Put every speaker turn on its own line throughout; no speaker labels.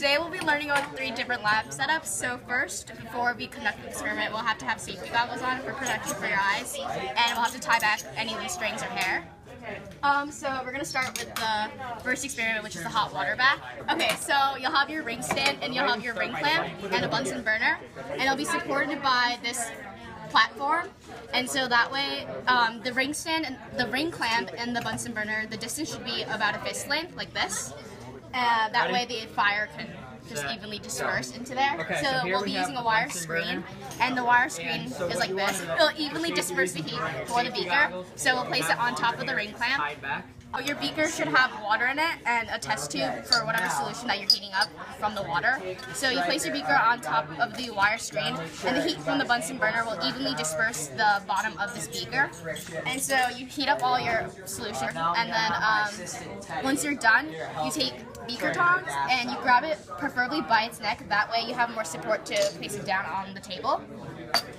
Today we'll be learning about 3 different lab setups. So first, before we conduct the experiment, we'll have to have safety goggles on for protection for your eyes, and we'll have to tie back any loose strings or hair. So we're going to start with the first experiment, which is the hot water bath. Okay, so you'll have your ring stand, and you'll have your ring clamp and a Bunsen burner, and it'll be supported by this platform, and so that way the ring stand and the ring clamp and the Bunsen burner, the distance should be about a fist length, like this. That way the fire can just evenly disperse into there.
Okay,
so
here
we'll
we
be
have
using a wire screen, and the wire screen is like this. It'll evenly disperse the heat for the beaker, so we'll place it on top of the ring clamp. Your beaker should have water in it and a test tube for whatever solution that you're heating up from the water. So you place your beaker on top of the wire screen, and the heat from the Bunsen burner will evenly disperse the bottom of this beaker. And so you heat up all your solution, and then once you're done, you take beaker tongs and you grab it preferably by its neck. That way you have more support to place it down on the table.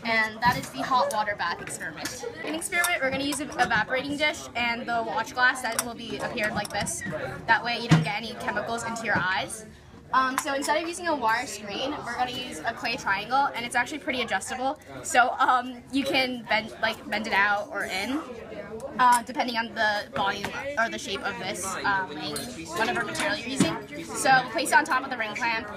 And that is the hot water bath experiment. In the experiment, we're going to use an evaporating dish and the watch glass that will be appeared like this. That way you don't get any chemicals into your eyes. So instead of using a wire screen, we're going to use a clay triangle, and it's actually pretty adjustable. So you can bend it out or in, depending on the volume or the shape of this whatever material you're using. So we place it on top of the ring clamp,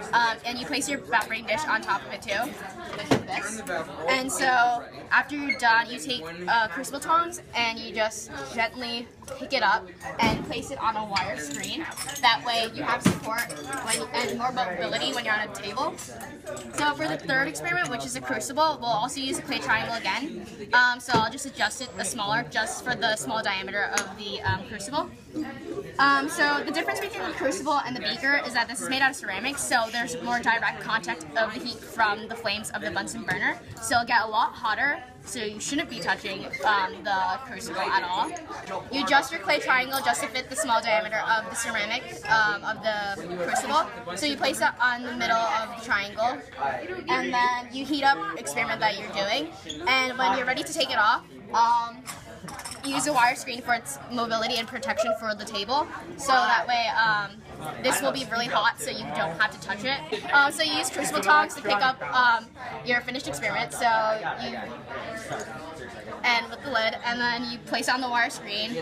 and you place your evaporating dish on top of it too, like this. And so after you're done, you take crucible tongs and you just gently pick it up and place it on a wire screen. That way you have support and more mobility when you're on a table. So for the third experiment, which is a crucible, we'll also use a clay triangle again. So I'll just adjust it smaller, just for the small diameter of the crucible. So the difference between the crucible and the beaker is that this is made out of ceramics, so there's more direct contact of the heat from the flames of the Bunsen burner. So it'll get a lot hotter, so you shouldn't be touching the crucible at all. You adjust your clay triangle just to fit the small diameter of the ceramic of the crucible. So you place it on the middle of the triangle, and then you heat up the experiment that you're doing. And when you're ready to take it off, use a wire screen for its mobility and protection for the table. So that way this will be really hot, so you don't have to touch it. So you use crucible tongs to pick up your finished experiment. So you end with the lid, and then you place it on the wire screen.